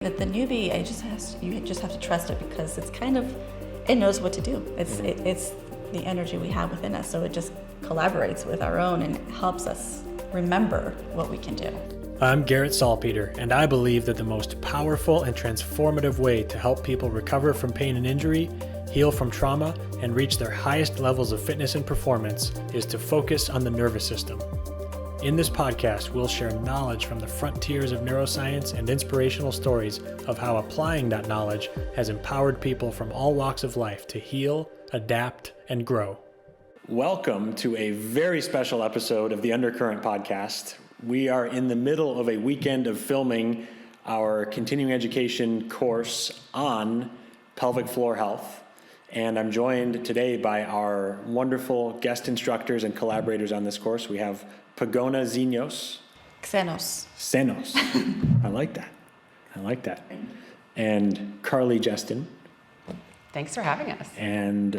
The Newbie, you just have to trust it because it knows what to do. It's the energy we have within us, so it just collaborates with our own and helps us remember what we can do. I'm Garrett Salpeter, and I believe that the most powerful and transformative way to help people recover from pain and injury, heal from trauma, and reach their highest levels of fitness and performance is to focus on the nervous system. In this podcast, we'll share knowledge from the frontiers of neuroscience and inspirational stories of how applying that knowledge has empowered people from all walks of life to heal, adapt, and grow. Welcome to a very special episode of the Undercurrent podcast. We are in the middle of a weekend of filming our continuing education course on pelvic floor health. And I'm joined today by our wonderful guest instructors and collaborators on this course. We have Pagona Xenos. Xenos. I like that. And Carly Jeston. Thanks for having us. And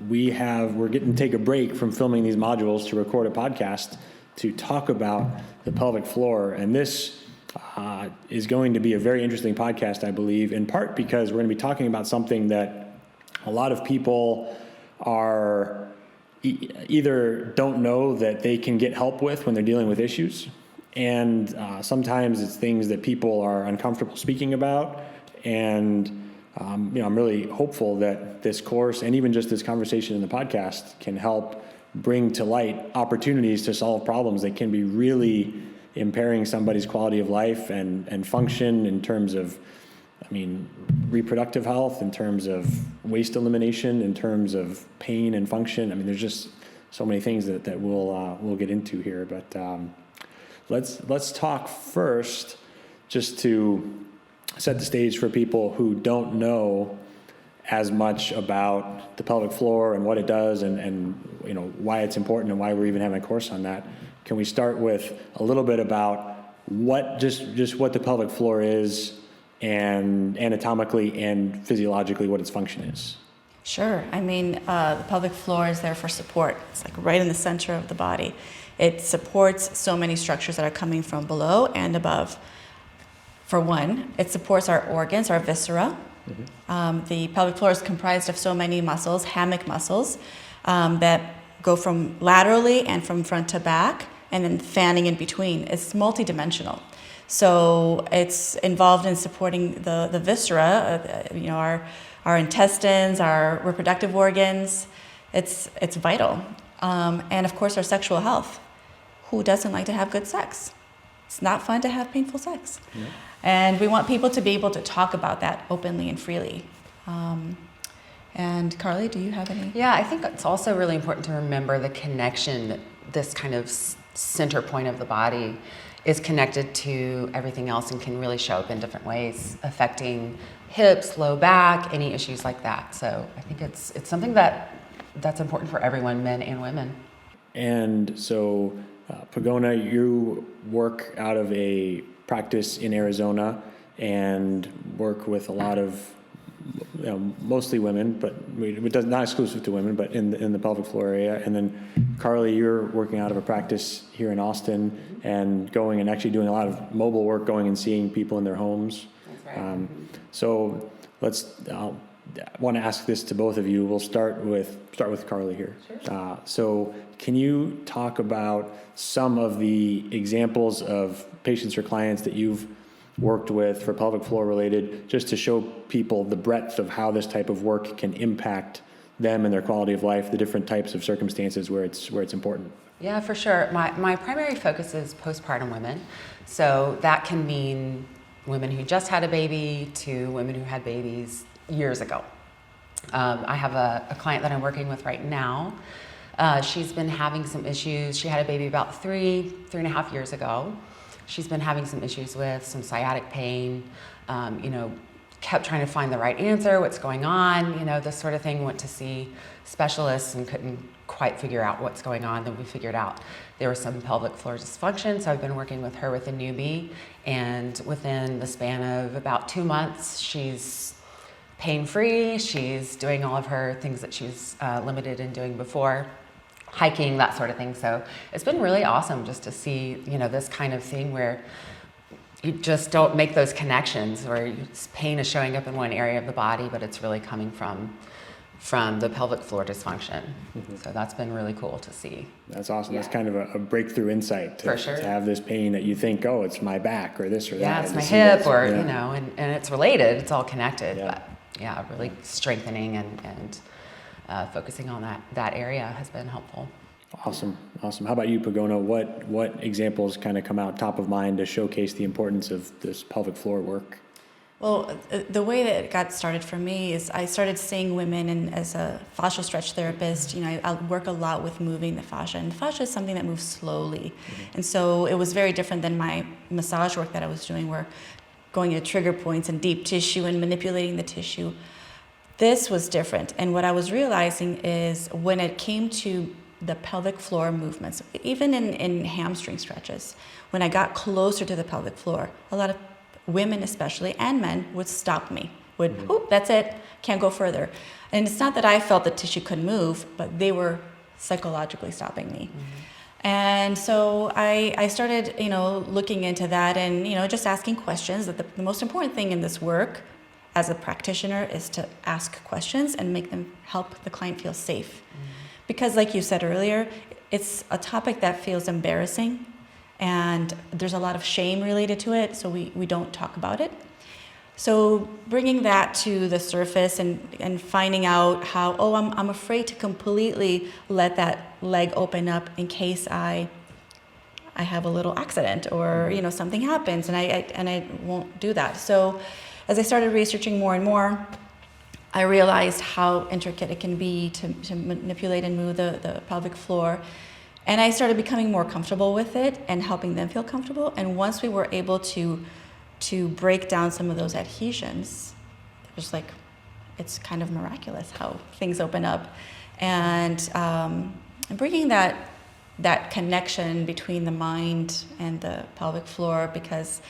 we're getting to take a break from filming these modules to record a podcast to talk about the pelvic floor. And this is going to be a very interesting podcast, I believe, in part because we're going to be talking about something that a lot of people are either don't know that they can get help with when they're dealing with issues. And sometimes it's things that people are uncomfortable speaking about. And I'm really hopeful that this course and even just this conversation in the podcast can help bring to light opportunities to solve problems that can be really impairing somebody's quality of life and function in terms of, reproductive health, in terms of waste elimination, in terms of pain and function. There's just so many things that we'll get into here. But let's talk first, just to set the stage for people who don't know as much about the pelvic floor and what it does and why it's important and why we're even having a course on that. Can we start with a little bit about what the pelvic floor is, and anatomically and physiologically what its function is? Sure. The pelvic floor is there for support. It's like right in the center of the body. It supports so many structures that are coming from below and above. For one, it supports our organs, our viscera. Mm-hmm. The pelvic floor is comprised of so many muscles, hammock muscles, that go from laterally and from front to back, and then fanning in between. It's multidimensional. So it's involved in supporting the viscera, our intestines, our reproductive organs. It's vital. And of course, our sexual health. Who doesn't like to have good sex? It's not fun to have painful sex. Yeah. And we want people to be able to talk about that openly and freely. And Carly, do you have any? Yeah, I think it's also really important to remember the connection that this kind of center point of the body is connected to everything else and can really show up in different ways, affecting hips, low back, any issues like that. So I think it's something that's important for everyone, men and women. And so, Pagona, you work out of a practice in Arizona and work with a lot of, mostly women, but it does not exclusive to women, but in the pelvic floor area. And then Carly, you're working out of a practice here in Austin and going and actually doing a lot of mobile work, going and seeing people in their homes. That's right. So I want to ask this to both of you. We'll start with Carly here. Sure. So can you talk about some of the examples of patients or clients that you've worked with for pelvic floor related, just to show people the breadth of how this type of work can impact them and their quality of life, the different types of circumstances where it's important? Yeah, for sure. My primary focus is postpartum women. So that can mean women who just had a baby to women who had babies years ago. I have a client that I'm working with right now. She's been having some issues. She had a baby about three and a half years ago. She's been having some issues with some sciatic pain, kept trying to find the right answer, what's going on, this sort of thing. Went to see specialists and couldn't quite figure out what's going on. Then we figured out there was some pelvic floor dysfunction, so I've been working with her with a Newbie, and within the span of about 2 months, she's pain-free. She's doing all of her things that she's limited in doing before. Hiking, that sort of thing. So it's been really awesome just to see, this kind of thing where, you just don't make those connections, or pain is showing up in one area of the body, but it's really coming from the pelvic floor dysfunction. So that's been really cool to see. That's awesome. Yeah. That's kind of a breakthrough insight For sure. to have this pain that you think, oh, it's my back or this or that. Yeah, it's and my to see hip, that- or yeah. you know, and it's related. It's all connected. Yeah. But yeah, really strengthening and focusing on that area has been helpful. Awesome. How about you, Pagona? What examples kind of come out top of mind to showcase the importance of this pelvic floor work? Well, the way that it got started for me is I started seeing women, and as a fascial stretch therapist, you know, I work a lot with moving the fascia, and the fascia is something that moves slowly. And so it was very different than my massage work that I was doing, where going to trigger points and deep tissue and manipulating the tissue. This was different. And what I was realizing is when it came to the pelvic floor movements, even in hamstring stretches, when I got closer to the pelvic floor, a lot of women especially, and men, would stop me, oop, that's it, can't go further. And it's not that I felt the tissue couldn't move, but they were psychologically stopping me. And so I started, you know, looking into that and, you know, just asking questions. That the most important thing in this work as a practitioner is to ask questions and make them help the client feel safe. Because like you said earlier, it's a topic that feels embarrassing, and there's a lot of shame related to it, so we don't talk about it. So bringing that to the surface and finding out how, I'm afraid to completely let that leg open up in case I have a little accident or, you know, something happens, and I won't do that. So as I started researching more and more, I realized how intricate it can be to manipulate and move the pelvic floor. And I started becoming more comfortable with it and helping them feel comfortable. And once we were able to break down some of those adhesions, it was like, it's kind of miraculous how things open up. And bringing that connection between the mind and the pelvic floor, because,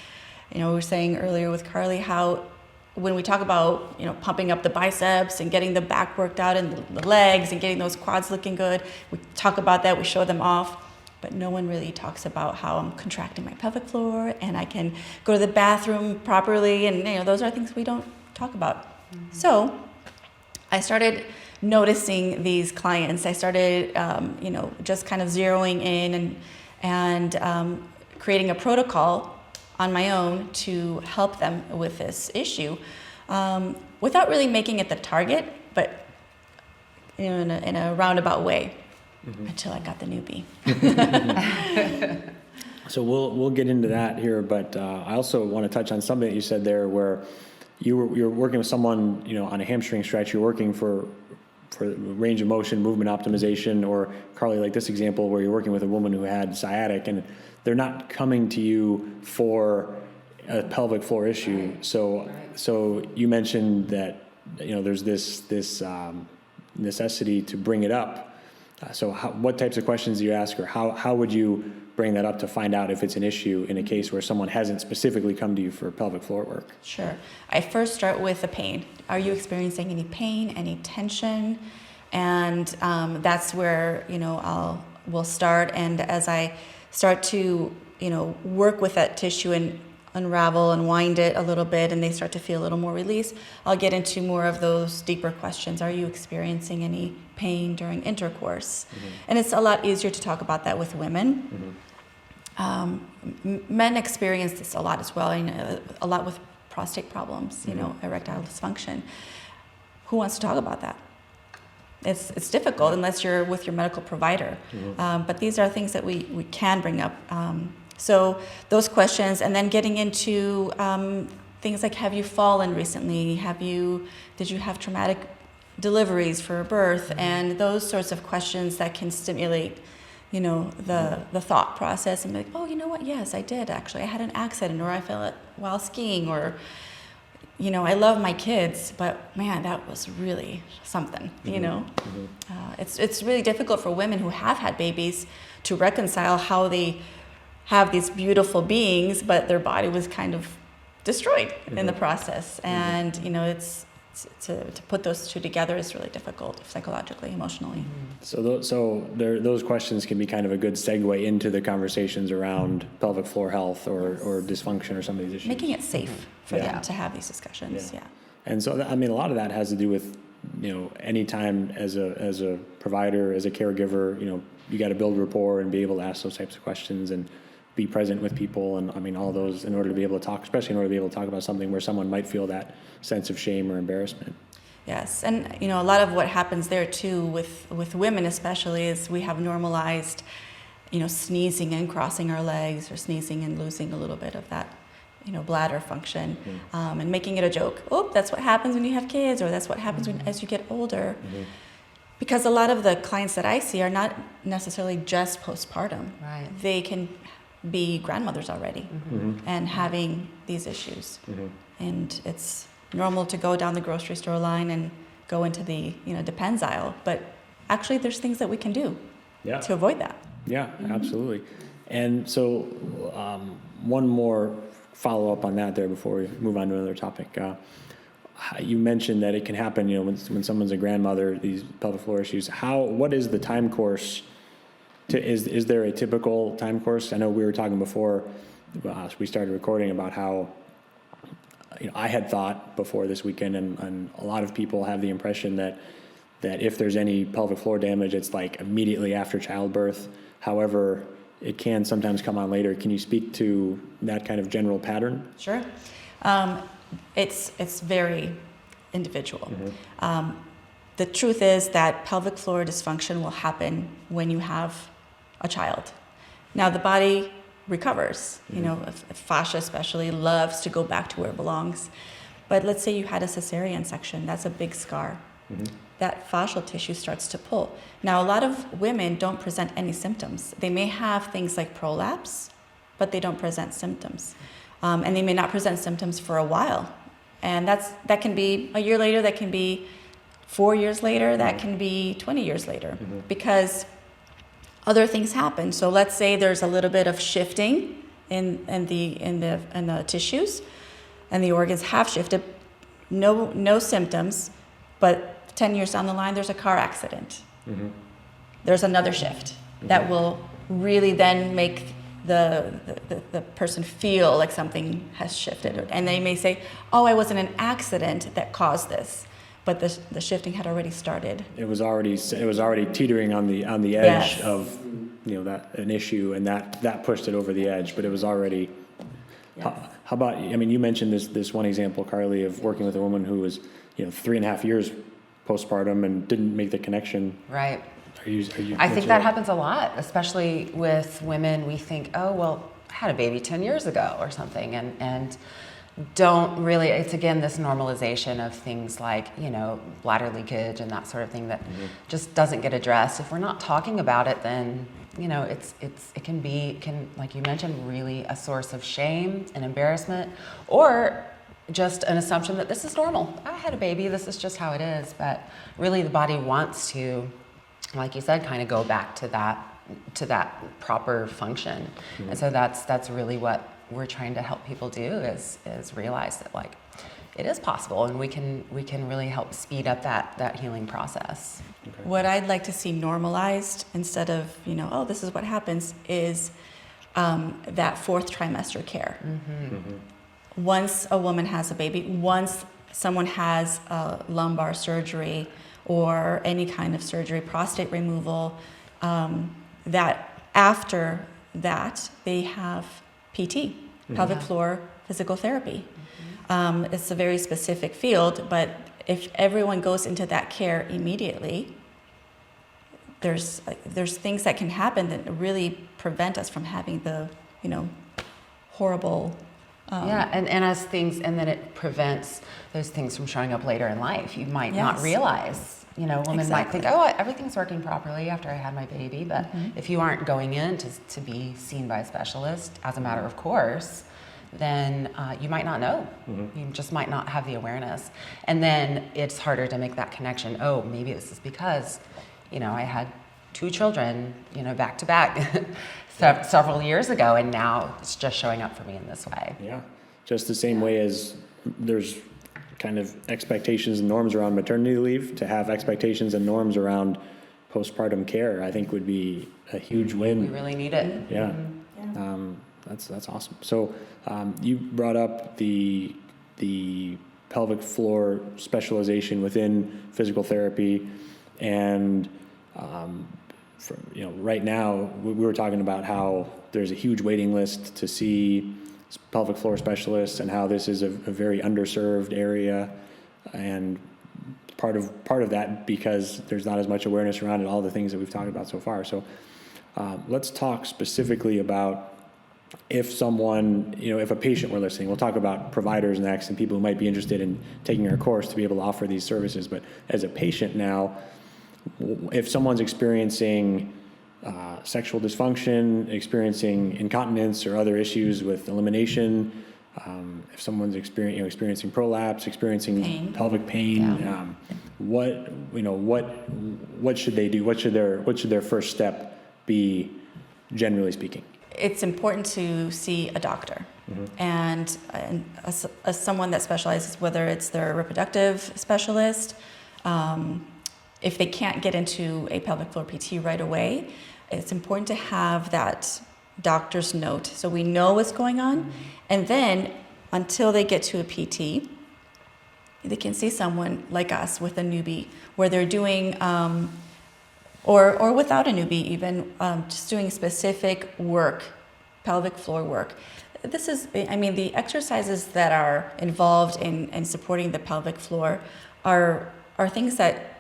you know, we were saying earlier with Carly how when we talk about, you know, pumping up the biceps and getting the back worked out and the legs and getting those quads looking good, we talk about that, we show them off, but no one really talks about how I'm contracting my pelvic floor and I can go to the bathroom properly, and, you know, those are things we don't talk about. So I started noticing these clients. I started, you know, just kind of zeroing in and creating a protocol on my own to help them with this issue, without really making it the target, but, you know, in a roundabout way, until I got the Newbie. So we'll get into that here, but I also want to touch on something that you said there, where you're working with someone, you know, on a hamstring stretch. You're working for range of motion, movement optimization, or Carly, like this example where you're working with a woman who had sciatic, and they're not coming to you for a pelvic floor issue. So you mentioned that, you know, there's this necessity to bring it up. So what types of questions do you ask, or how would you bring that up to find out if it's an issue in a case where someone hasn't specifically come to you for pelvic floor work? Sure. I first start with the pain. Are you experiencing any pain, any tension? And that's where, you know, we'll start. And as I start to, you know, work with that tissue and unravel and wind it a little bit, and they start to feel a little more release, I'll get into more of those deeper questions. Are you experiencing any pain during intercourse? And it's a lot easier to talk about that with women. Men experience this a lot as well, and a lot with prostate problems, you know, erectile dysfunction. Who wants to talk about that? It's difficult unless you're with your medical provider. But these are things that we can bring up. So those questions, and then getting into things like, have you fallen recently? Did you have traumatic deliveries for birth? And those sorts of questions that can stimulate, you know, the thought process, and be like, oh, you know what? Yes, I did actually. I had an accident, or I fell it while skiing, or, you know, I love my kids, but man, that was really something, you know. It's really difficult for women who have had babies to reconcile how they have these beautiful beings, but their body was kind of destroyed in the process. And, you know, it's to put those two together is really difficult psychologically, emotionally. So those questions can be kind of a good segue into the conversations around pelvic floor health or dysfunction or some of these issues. Making it safe for Yeah. them to have these discussions. Yeah. And so, I mean, a lot of that has to do with, anytime as a provider, as a caregiver, you got to build rapport and be able to ask those types of questions and be present with people. And I mean, all those in order to be able to talk, especially in order to be able to talk about something where someone might feel that sense of shame or embarrassment. Yes, and a lot of what happens there too with women especially is we have normalized, sneezing and crossing our legs or sneezing and losing a little bit of that, bladder function, and making it a joke. Oh, that's what happens when you have kids, or that's what happens as you get older. Because a lot of the clients that I see are not necessarily just postpartum. Right. They can be grandmothers already and having these issues. And it's normal to go down the grocery store line and go into the depends aisle, but actually there's things that we can do to avoid that. Yeah, absolutely. And so one more follow-up on that there before we move on to another topic. You mentioned that it can happen, when someone's a grandmother, these pelvic floor issues. What is the time course? Is there a typical time course? I know we were talking before we started recording about how I had thought before this weekend, and a lot of people have the impression that if there's any pelvic floor damage, it's like immediately after childbirth. However, it can sometimes come on later. Can you speak to that kind of general pattern? Sure. It's very individual. The truth is that pelvic floor dysfunction will happen when you have a child. Now, the body recovers. Fascia especially loves to go back to where it belongs. But let's say you had a cesarean section. That's a big scar. That fascial tissue starts to pull. Now, a lot of women don't present any symptoms. They may have things like prolapse, but they don't present symptoms. And they may not present symptoms for a while. And that can be a year later, that can be 4 years later, that can be 20 years later, because other things happen. So let's say there's a little bit of shifting in the tissues, and the organs have shifted. No symptoms, but 10 years down the line, there's a car accident. There's another shift that will really then make the person feel like something has shifted. And they may say, oh, I was in an accident that caused this. But the shifting had already started. It was already teetering on the edge of that an issue, and that pushed it over the edge. But it was already. Yes. How about? I mean, you mentioned this one example, Carly, of working with a woman who was 3.5 years postpartum and didn't make the connection. Right. I think that happens a lot, especially with women. We think, oh well, I had a baby 10 years ago or something, and don't really, it's again this normalization of things like bladder leakage and that sort of thing that just doesn't get addressed. If we're not talking about it, then it can like you mentioned, really a source of shame and embarrassment, or just an assumption that this is normal. I had a baby, this is just how it is. But really the body wants to, like you said, kind of go back to that proper function. And so that's really what we're trying to help people do is realize that like it is possible, and we can really help speed up that healing process. Okay. What I'd like to see normalized instead of oh, this is what happens, is that fourth trimester care. Once a woman has a baby, once someone has a lumbar surgery or any kind of surgery, prostate removal, that after that they have PT, pelvic floor physical therapy. It's a very specific field, but if everyone goes into that care immediately, there's things that can happen that really prevent us from having the horrible. And as things, and then it prevents those things from showing up later in life. You might not realize. Women might think, oh, everything's working properly after I had my baby, but if you aren't going in to be seen by a specialist as a matter of course, then you might not know. You just might not have the awareness. And then it's harder to make that connection. Oh, maybe this is because, I had 2 children, back to back several years ago, and now it's just showing up for me in this way. Yeah, just the same way as there's kind of expectations and norms around maternity leave, to have expectations and norms around postpartum care, I think would be a huge win. We really need it. Yeah. That's awesome. So you brought up the pelvic floor specialization within physical therapy, and right now we were talking about how there's a huge waiting list to see pelvic floor specialists, and how this is a very underserved area, and part of that because there's not as much awareness around it, all the things that we've talked about so far. So let's talk specifically about if someone, if a patient were listening. We'll talk about providers next and people who might be interested in taking our course to be able to offer these services. But as a patient now, if someone's experiencing sexual dysfunction, experiencing incontinence or other issues with elimination, if someone's experiencing prolapse, experiencing pelvic pain, what should they do? What should their first step be, generally speaking? It's important to see a doctor, and as someone that specializes, whether it's their reproductive specialist. If they can't get into a pelvic floor PT right away, it's important to have that doctor's note so we know what's going on. And then until they get to a PT, they can see someone like us with a Newbie, where they're doing, or without a Newbie even, just doing specific work, pelvic floor work. This is, the exercises that are involved in supporting the pelvic floor are things that,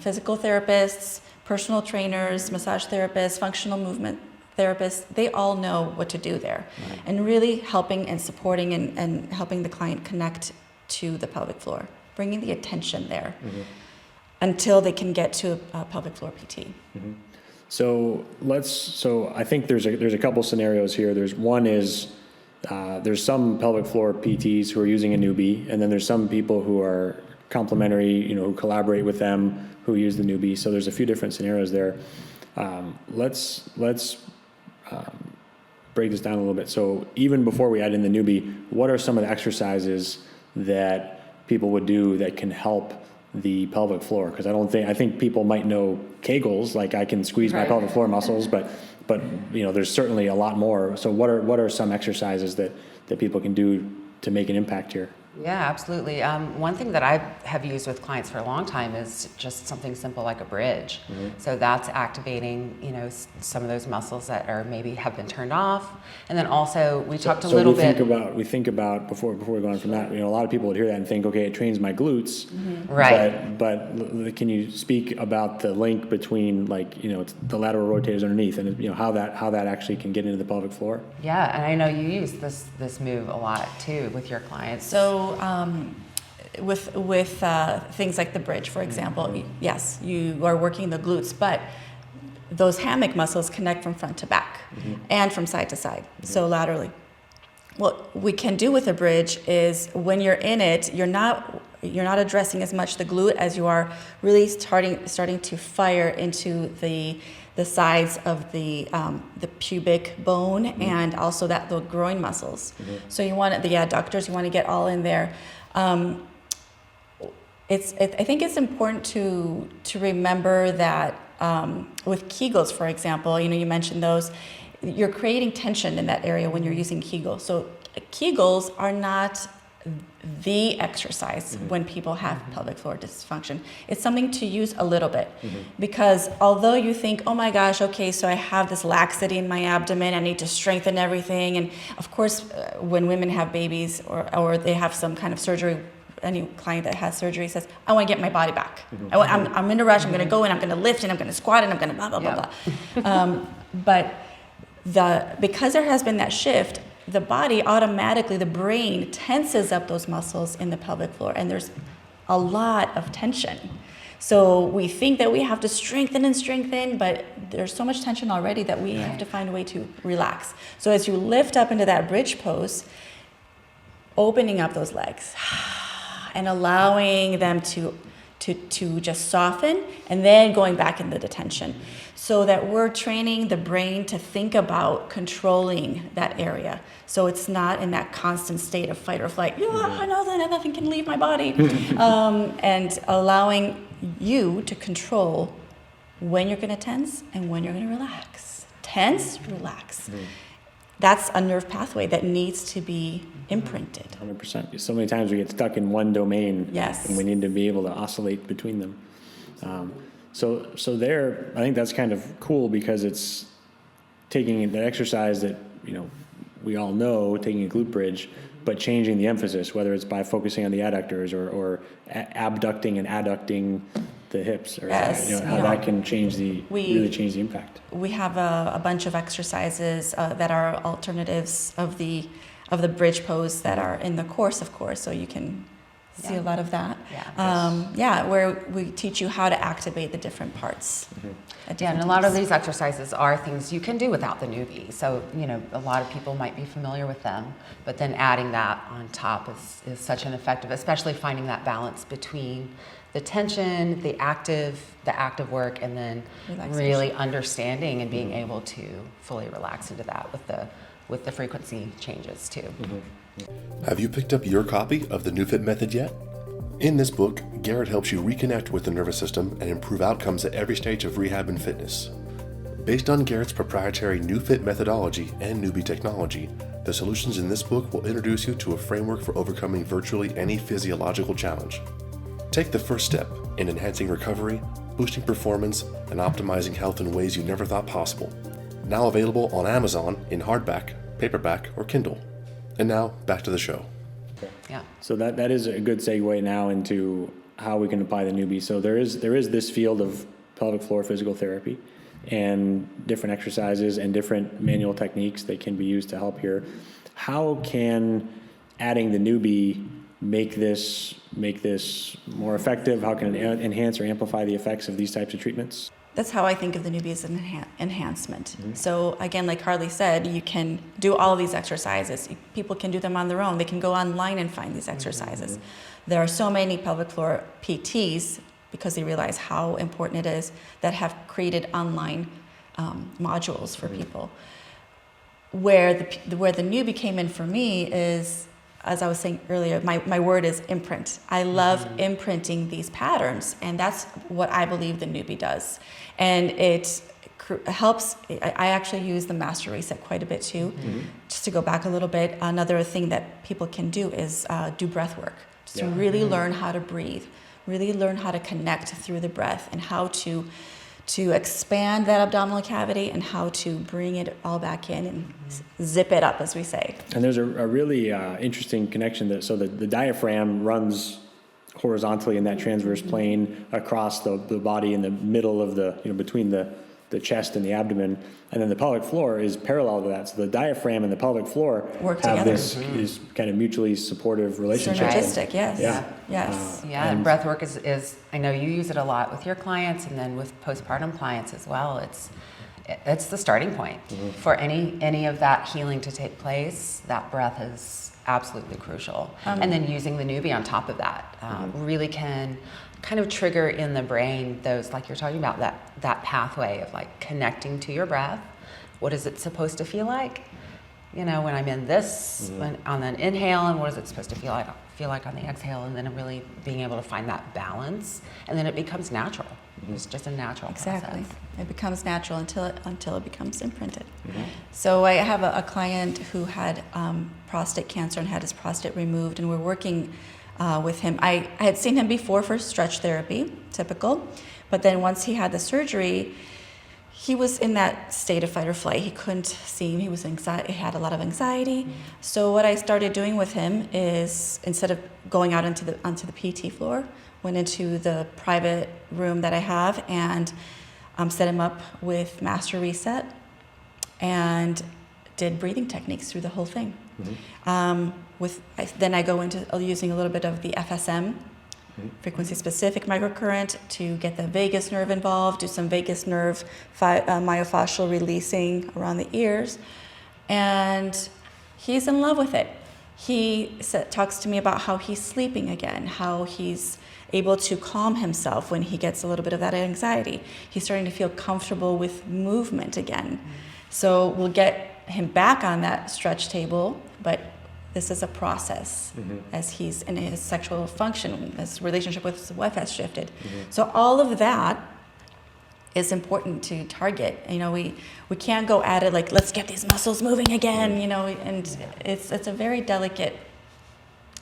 physical therapists, personal trainers, massage therapists, functional movement therapists, they all know what to do there. Right. And really helping and supporting and helping the client connect to the pelvic floor, bringing the attention there until they can get to a pelvic floor PT. So I think there's a couple scenarios here. There's some pelvic floor PTs who are using a Newbie, and then there's some people who are complementary, who collaborate with them, who use the Newbie. So there's a few different scenarios there. Let's break this down a little bit. So even before we add in the Newbie, what are some of the exercises that people would do that can help the pelvic floor? Because I think people might know Kegels, like I can squeeze my pelvic floor muscles, but there's certainly a lot more. So what are some exercises that people can do to make an impact here? Yeah, absolutely. One thing that I have used with clients for a long time is just something simple like a bridge. So that's activating, some of those muscles that are maybe have been turned off. And then also we talked a little bit. We think about before we go on from that, a lot of people would hear that and think, okay, it trains my glutes. Right. But can you speak about the link between the lateral rotators underneath and how that actually can get into the pelvic floor? Yeah, and I know you use this move a lot too with your clients. So with things like the bridge, for example, yes, you are working the glutes, but those hammock muscles connect from front to back and from side to side, so laterally. What we can do with a bridge is when you're in it, you're not addressing as much the glute as you are really starting to fire into the sides of the pubic bone and also the groin muscles. So you want the adductors, you want to get all in there. I think it's important to remember that with Kegels, for example, you mentioned those, you're creating tension in that area when you're using Kegels. So Kegels are not the exercise when people have pelvic floor dysfunction. It's something to use a little bit because although you think, oh my gosh, okay, so I have this laxity in my abdomen, I need to strengthen everything. And of course, when women have babies or they have some kind of surgery, any client that has surgery says, I want to get my body back. I'm in a rush, I'm going to go and I'm going to lift and I'm going to squat and I'm going to blah, blah, blah, blah. But because there has been that shift, the body automatically, the brain tenses up those muscles in the pelvic floor, and there's a lot of tension. So we think that we have to strengthen, but there's so much tension already that we have to find a way to relax. So as you lift up into that bridge pose, opening up those legs and allowing them to to just soften, and then going back into the tension, so that we're training the brain to think about controlling that area. So it's not in that constant state of fight or flight. I know that nothing can leave my body. And allowing you to control when you're going to tense and when you're going to relax. Tense, relax. That's a nerve pathway that needs to be imprinted. 100%. So many times we get stuck in one domain. Yes. And we need to be able to oscillate between them. So there, I think that's kind of cool, because it's taking the exercise that, we all know, taking a glute bridge, but changing the emphasis, whether it's by focusing on the adductors or abducting and adducting the hips, or how that can really change the impact. We have a bunch of exercises that are alternatives of the bridge pose that are in the course, of course, so you can see a lot of that. Where we teach you how to activate the different parts. And a lot of these exercises are things you can do without the Newbie. So, a lot of people might be familiar with them, but then adding that on top is such an effective, especially finding that balance between the tension, the active work, and then really understanding and being able to fully relax into that with the frequency changes too. Have you picked up your copy of the NeuFit Method yet? In this book, Garrett helps you reconnect with the nervous system and improve outcomes at every stage of rehab and fitness. Based on Garrett's proprietary NeuFit methodology and Newbie technology, the solutions in this book will introduce you to a framework for overcoming virtually any physiological challenge. Take the first step in enhancing recovery, boosting performance, and optimizing health in ways you never thought possible. Now available on Amazon in hardback, paperback, or Kindle. And now, back to the show. Yeah. So that is a good segue now into how we can apply the Newbie. So there is this field of pelvic floor physical therapy and different exercises and different manual techniques that can be used to help here. How can adding the Newbie make this more effective? How can it enhance or amplify the effects of these types of treatments? That's how I think of the Newbie as an enhancement. So again, like Carly said, you can do all of these exercises. People can do them on their own. They can go online and find these exercises. There are so many pelvic floor PTs, because they realize how important it is, that have created online modules for people. Where the Newbie came in for me is, as I was saying earlier, my word is imprint. I love imprinting these patterns, and that's what I believe the Newbie does. And it helps. I actually use the master reset quite a bit too. Just to go back a little bit, another thing that people can do is do breath work, just to really learn how to breathe, really learn how to connect through the breath, and how to expand that abdominal cavity and how to bring it all back in and zip it up, as we say. And there's a really interesting connection so the diaphragm runs horizontally in that transverse plane across the body in the middle of between the chest and the abdomen, and then the pelvic floor is parallel to that. So the diaphragm and the pelvic floor work have together. This kind of mutually supportive relationship. Synergistic, yes. Yes. And breathwork is, I know you use it a lot with your clients, and then with postpartum clients as well. It's the starting point for any of that healing to take place. That breath is absolutely crucial. And then using the Newbie on top of that really can kind of trigger in the brain those, like you're talking about, that pathway of like connecting to your breath. What is it supposed to feel like? When I'm in this, on an inhale, and what is it supposed to feel like on the exhale, and then really being able to find that balance, and then it becomes natural. It's just a natural process. It becomes natural until it becomes imprinted. So I have a client who had prostate cancer and had his prostate removed, and we're working with him. I had seen him before for stretch therapy, typical, but then once he had the surgery, he was in that state of fight or flight. He couldn't seem. He had a lot of anxiety. So what I started doing with him is, instead of going out onto the PT floor, went into the private room that I have and set him up with master reset and did breathing techniques through the whole thing. Then I go into using a little bit of the FSM, frequency specific microcurrent, to get the vagus nerve involved, do some vagus nerve myofascial releasing around the ears, and he's in love with it. he talks to me about how he's sleeping again, how he's able to calm himself when he gets a little bit of that anxiety. He's starting to feel comfortable with movement again. So we'll get him back on that stretch table, but this is a process as he's in his sexual function, his relationship with his wife has shifted. So all of that is important to target. You know, we can't go at it like, let's get these muscles moving again, you know, and it's a very delicate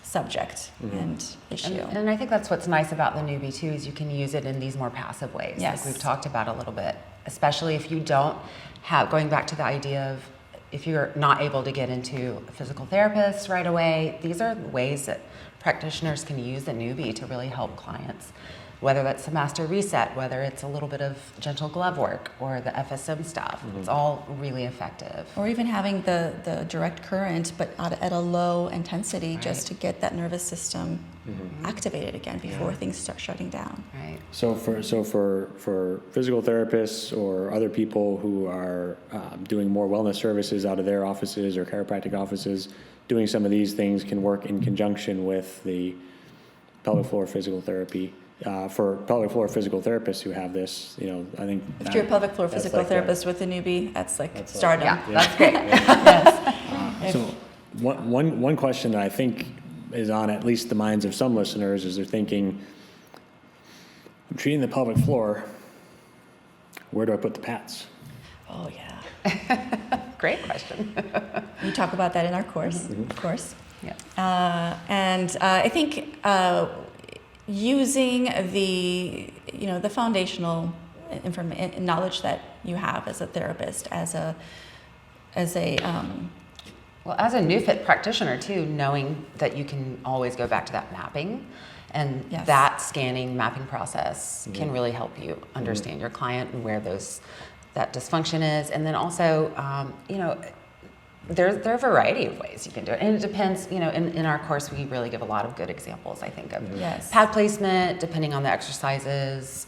subject and issue. And I think that's what's nice about the Newbie too, is you can use it in these more passive ways, Yes. like we've talked about a little bit, especially if you don't have, going back to the idea of if you're not able to get into a physical therapist right away, these are ways that practitioners can use the Newbie to really help clients. Whether that's a master reset, whether it's a little bit of gentle glove work or the FSM stuff, it's all really effective. Or even having the direct current, but at a low intensity, just to get that nervous system activated again before things start shutting down. Right. So for physical therapists or other people who are doing more wellness services out of their offices or chiropractic offices, doing some of these things can work in conjunction with the pelvic floor physical therapy. For pelvic floor physical therapists who have this, you know, I think If you're a pelvic floor that's physical like therapist with a Newbie, that's like stardom. Yeah, that's great. Yes. So one question that I think is on at least the minds of some listeners is they're thinking, I'm treating the pelvic floor, where do I put the pads? Oh yeah. Great question. We talk about that in our course, of course. Yeah. And I think using the foundational knowledge that you have as a therapist, as a Well, as a NeuFit practitioner too, knowing that you can always go back to that mapping and Yes. that scanning mapping process can really help you understand your client and where that dysfunction is. And then also, there are a variety of ways you can do it. And it depends, in our course, we really give a lot of good examples, I think, of Yes. pad placement, depending on the exercises.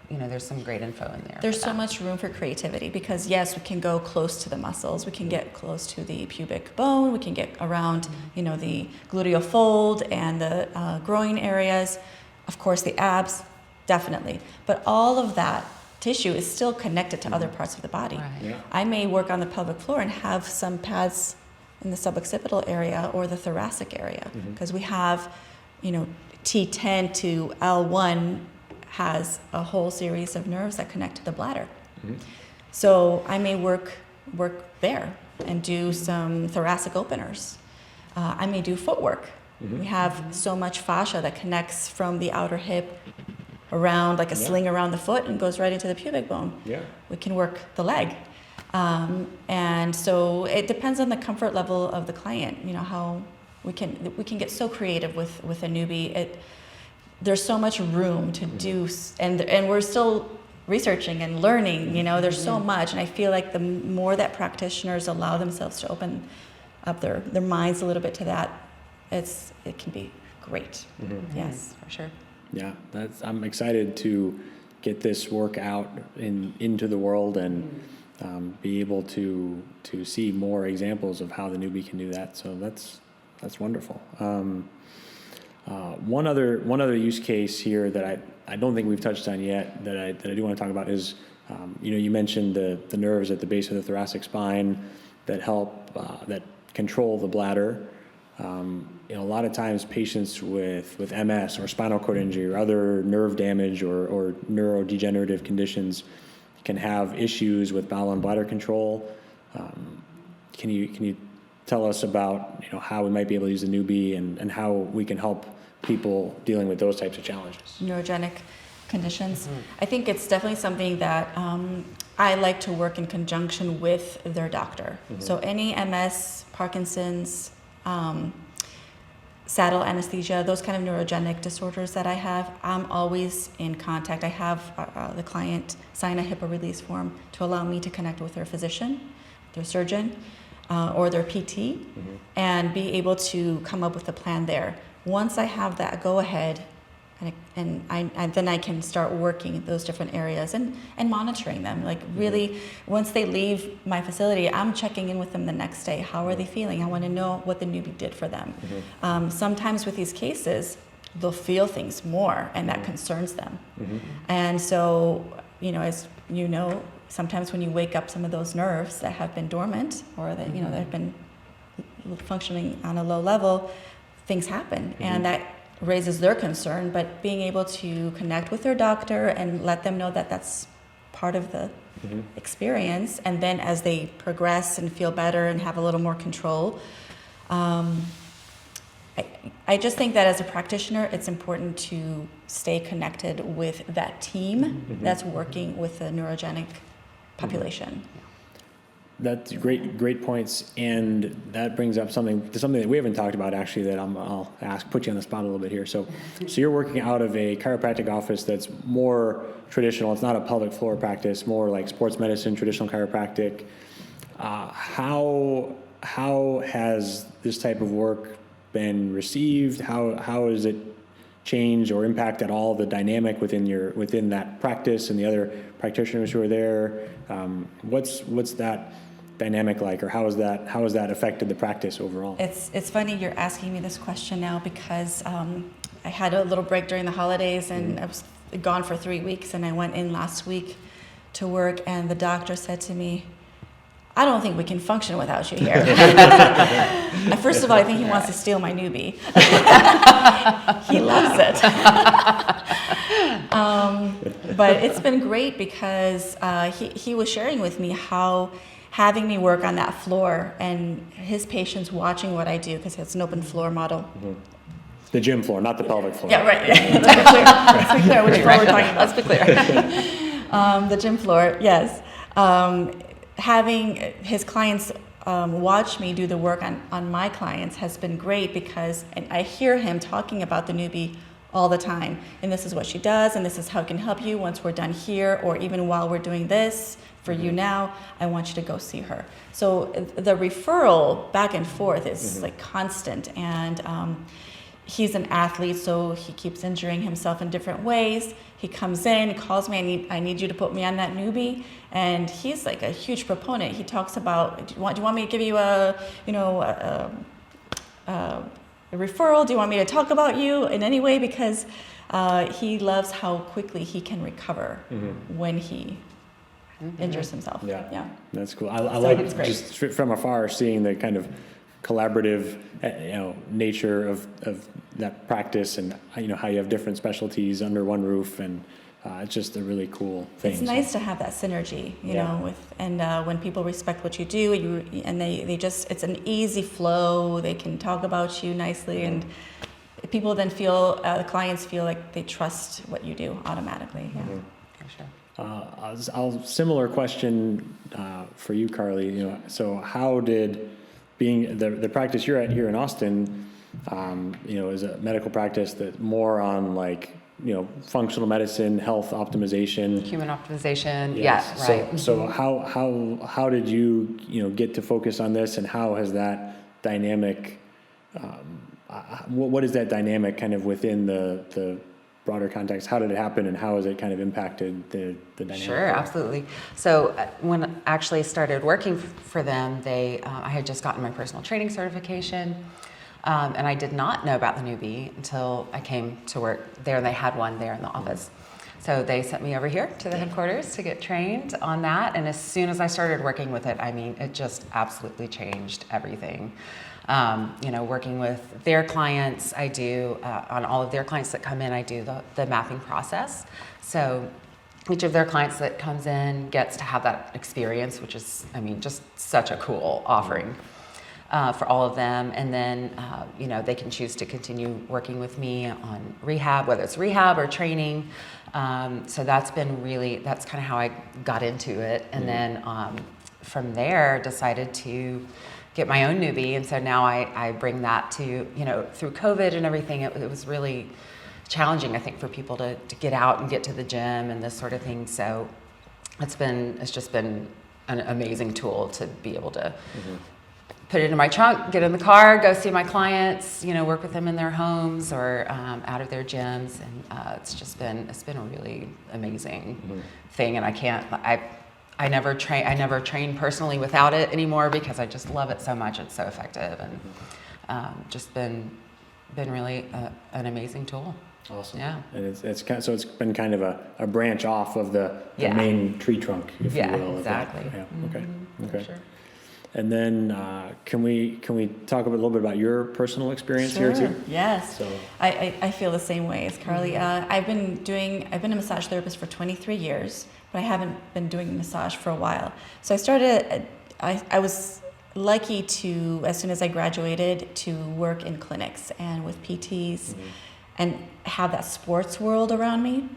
There's some great info in there. There's for so that. much room for creativity because yes, we can go close to the muscles. We can get close to the pubic bone. We can get around, the gluteal fold and the groin areas. Of course, the abs, definitely. But all of that tissue is still connected to other parts of the body. Right. Yeah. I may work on the pelvic floor and have some pads in the suboccipital area or the thoracic area because we have, T10 to L1 has a whole series of nerves that connect to the bladder. So I may work there and do some thoracic openers. I may do footwork. We have so much fascia that connects from the outer hip around like a sling around the foot and goes right into the pubic bone. Yeah. We can work the leg. And so it depends on the comfort level of the client, how we can get so creative with a Newbie. There's so much room to do, and we're still researching and learning, there's so much. And I feel like the more that practitioners allow themselves to open up their minds a little bit to that, it can be great. Yes, For sure. Yeah, I'm excited to get this work out into the world and be able to see more examples of how the Newbie can do that. So that's wonderful. One other use case here that I don't think we've touched on yet that I do want to talk about is you mentioned the nerves at the base of the thoracic spine that help that control the bladder. A lot of times patients with MS or spinal cord injury or other nerve damage or neurodegenerative conditions can have issues with bowel and bladder control. Can you tell us about how we might be able to use the Newbie and how we can help people dealing with those types of challenges? Neurogenic conditions. I think it's definitely something that I like to work in conjunction with their doctor. So any MS, Parkinson's, saddle anesthesia, those kind of neurogenic disorders that I have, I'm always in contact. I have the client sign a HIPAA release form to allow me to connect with their physician, their surgeon, or their PT, and be able to come up with a plan there. Once I have that go ahead, and then I can start working those different areas and monitoring them. Like really, once they leave my facility, I'm checking in with them the next day. How are they feeling? I want to know what the Newbie did for them. Sometimes with these cases, they'll feel things more, and that concerns them. And so, as you know, sometimes when you wake up some of those nerves that have been dormant or that that have been functioning on a low level, things happen, and that raises their concern. But being able to connect with their doctor and let them know that that's part of the experience, and then as they progress and feel better and have a little more control, I just think that as a practitioner, it's important to stay connected with that team that's working with the neurogenic population. That's great points, and that brings up something that we haven't talked about actually. That I'll put you on the spot a little bit here. So you're working out of a chiropractic office that's more traditional. It's not a pelvic floor practice, more like sports medicine, traditional chiropractic. How has this type of work been received? How has it changed or impact at all the dynamic within that practice and the other practitioners who are there? What's that dynamic like, or how has that affected the practice overall? It's funny you're asking me this question now, because I had a little break during the holidays, and I was gone for 3 weeks, and I went in last week to work, and the doctor said to me, "I don't think we can function without you here." First of all, I think he wants to steal my Newbie. He loves it. But it's been great, because he was sharing with me how having me work on that floor and his patients watching what I do, because it's an open floor model. The gym floor, not the pelvic floor. Yeah, right. Let's be clear which floor we're talking about. Let's be clear. The gym floor, yes. Having his clients watch me do the work on my clients has been great, because I hear him talking about the Newbie all the time. And this is what she does, and this is how it can help you once we're done here, or even while we're doing this for you now, I want you to go see her. So the referral back and forth is like constant. And he's an athlete, so he keeps injuring himself in different ways. He comes in, calls me, I need you to put me on that Newbie. And he's like a huge proponent. He talks about, do you want me to give you a referral? Do you want me to talk about you in any way? Because he loves how quickly he can recover when he injures himself. Yeah. That's cool. I like just from afar seeing the kind of collaborative nature of that practice, and how you have different specialties under one roof, and it's just a really cool thing. It's nice to have that synergy, you know, when people respect what you do, and they just, it's an easy flow. They can talk about you nicely, and people then feel, the clients feel like they trust what you do automatically. Yeah. For sure. Similar question for you, Carly. So how did being the practice you're at here in Austin, is a medical practice that more on functional medicine, health optimization, Human optimization. Yes. Yeah, right. So how did you get to focus on this, and how has that dynamic? What is that dynamic kind of within the broader context? How did it happen, and how has it kind of impacted the dynamic? Sure, absolutely. So when I actually started working for them, I had just gotten my personal training certification, and I did not know about the Newbie until I came to work there, and they had one there in the office. So they sent me over here to the headquarters to get trained on that, and as soon as I started working with it, it just absolutely changed everything. Working with their clients, I do, on all of their clients that come in, I do the mapping process. So each of their clients that comes in gets to have that experience, which is, just such a cool offering for all of them. And then, they can choose to continue working with me on rehab, whether it's rehab or training. So that's kind of how I got into it. And then from there, decided to get my own Newbie, and so now I bring that to, through COVID and everything, it was really challenging, I think, for people to get out and get to the gym and this sort of thing. So it's just been an amazing tool to be able to put it in my trunk, get in the car, go see my clients, work with them in their homes or out of their gyms, and it's been a really amazing thing. And I never train personally without it anymore because I just love it so much. It's so effective, and just been really an amazing tool. Awesome. Yeah. And it's been kind of a branch off of the main tree trunk, if you will. Exactly. Yeah. Okay. Sure. And then can we talk a little bit about your personal experience here too? Yes. So I feel the same way as Carly. I've been a massage therapist for 23 years, but I haven't been doing massage for a while. So I was lucky to, as soon as I graduated, to work in clinics and with PTs and have that sports world around me.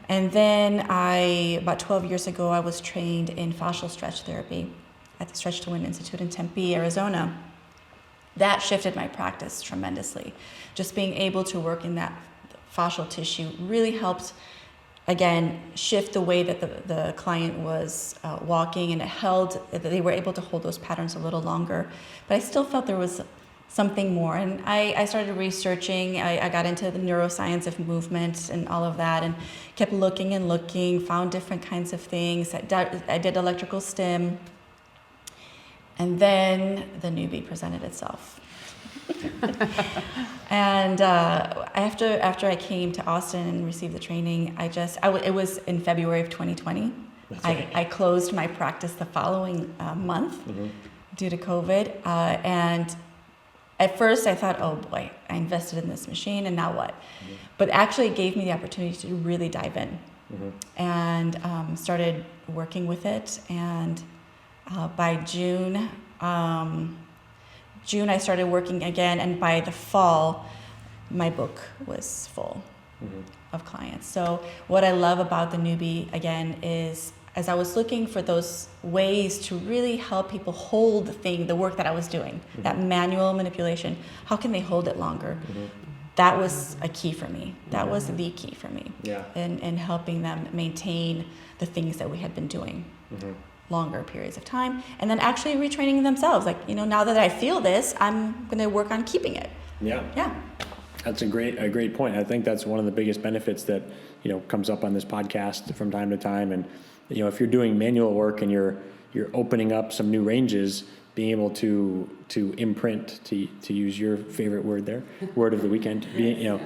And then about 12 years ago, I was trained in fascial stretch therapy at the Stretch to Win Institute in Tempe, Arizona. That shifted my practice tremendously. Just being able to work in that fascial tissue really helped, again, shift the way that the client was walking, and they were able to hold those patterns a little longer. But I still felt there was something more. And I started researching. I got into the neuroscience of movement and all of that, and kept looking, found different kinds of things. I did electrical stim. And then the Newbie presented itself. And after I came to Austin and received the training, it was in February of 2020. That's right. I closed my practice the following month due to COVID. And at first I thought, oh boy, I invested in this machine and now what? But actually it gave me the opportunity to really dive in and started working with it. And by June, I started working again, and by the fall, my book was full of clients. So what I love about the Newbie, again, is as I was looking for those ways to really help people hold the work that I was doing, that manual manipulation, how can they hold it longer? That was a key for me. That was the key for me in helping them maintain the things that we had been doing. Longer periods of time, and then actually retraining themselves. Like, now that I feel this, I'm going to work on keeping it. Yeah. That's a great point. I think that's one of the biggest benefits that, comes up on this podcast from time to time. And, if you're doing manual work and you're opening up some new ranges, being able to imprint, to use your favorite word there, word of the weekend, being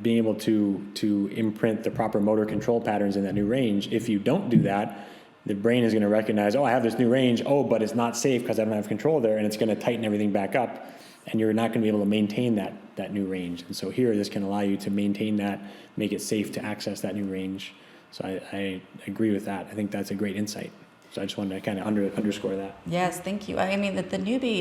able to imprint the proper motor control patterns in that new range. If you don't do that, the brain is going to recognize, I have this new range, but it's not safe because I don't have control there, and it's going to tighten everything back up, and you're not going to be able to maintain that new range. And so here, this can allow you to maintain that, make it safe to access that new range. So I agree with that. I think that's a great insight. So I just wanted to kind of underscore that. Yes, thank you. I mean, the Newbie,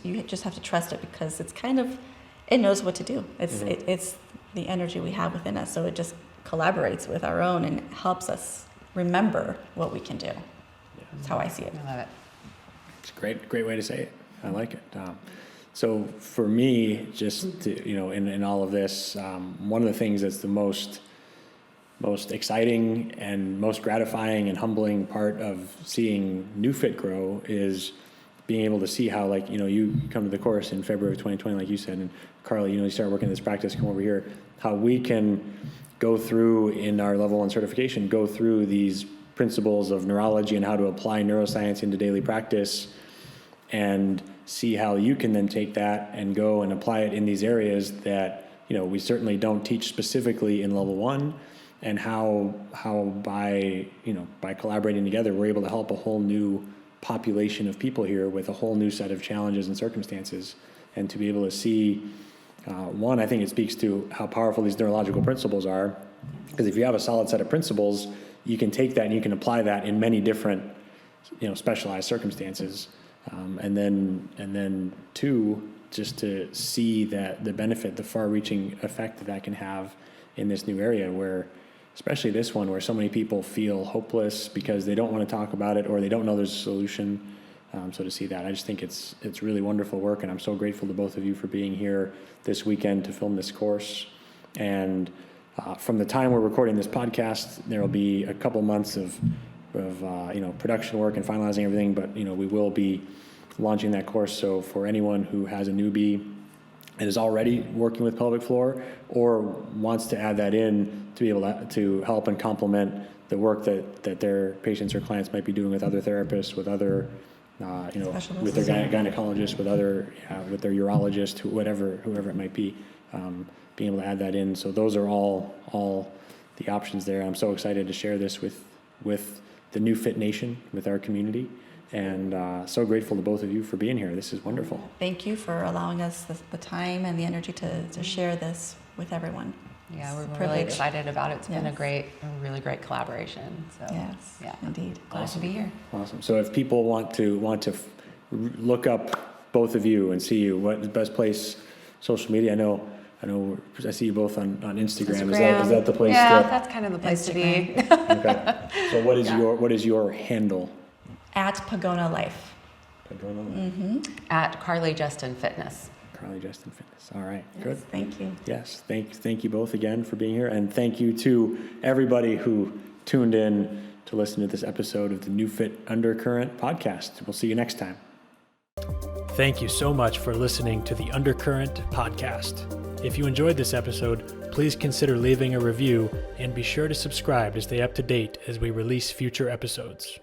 you just have to trust it because it knows what to do. It's the energy we have within us, so it just collaborates with our own and helps us remember what we can do. That's how I see it. I love it. It's a great way to say it. I like it. So for me, just to, in all of this, one of the things that's the most exciting and most gratifying and humbling part of seeing NeuFit grow is being able to see how, you come to the course in February of 2020, like you said, and Carly, you start working this practice, come over here, how we can go through in our level 1 certification, go through these principles of neurology and how to apply neuroscience into daily practice, and see how you can then take that and go and apply it in these areas that, we certainly don't teach specifically in level 1, and how by collaborating together, we're able to help a whole new population of people here with a whole new set of challenges and circumstances, and to be able to see one, I think it speaks to how powerful these neurological principles are, because if you have a solid set of principles, you can take that and you can apply that in many different, specialized circumstances. And then two, just to see that the benefit, the far-reaching effect that can have in this new area where, especially this one, where so many people feel hopeless because they don't want to talk about it or they don't know there's a solution. So to see that, I just think it's really wonderful work, and I'm so grateful to both of you for being here this weekend to film this course. And from the time we're recording this podcast, there will be a couple months of production work and finalizing everything, but we will be launching that course. So for anyone who has a newbie and is already working with pelvic floor or wants to add that in to be able to help and complement the work that their patients or clients might be doing with other therapists, with other, with their gynecologist, with with their urologist, whoever it might be, being able to add that in. So those are all the options there. I'm so excited to share this with the NeuFit Nation, with our community, and so grateful to both of you for being here. This is wonderful. Thank you for allowing us the time and the energy to share this with everyone. Yeah, we're It's really excited about it. It's been Yes. a really great collaboration. So Yes, yeah, indeed. glad to be here. Awesome. So if people want to look up both of you and see you, what the best place, social media? I know. I see you both on Instagram. Is that the place? Yeah, that's kind of the place to be. Okay. So what is your handle? At Pagona Life. Pagona. At Carly Jeston Fitness. Carly Jeston Fitness. All right. Good. Yes, thank you. Yes. Thank you both again for being here, and thank you to everybody who tuned in to listen to this episode of the NeuFit Undercurrent podcast. We'll see you next time. Thank you so much for listening to the Undercurrent podcast. If you enjoyed this episode, please consider leaving a review and be sure to subscribe to stay up to date as we release future episodes.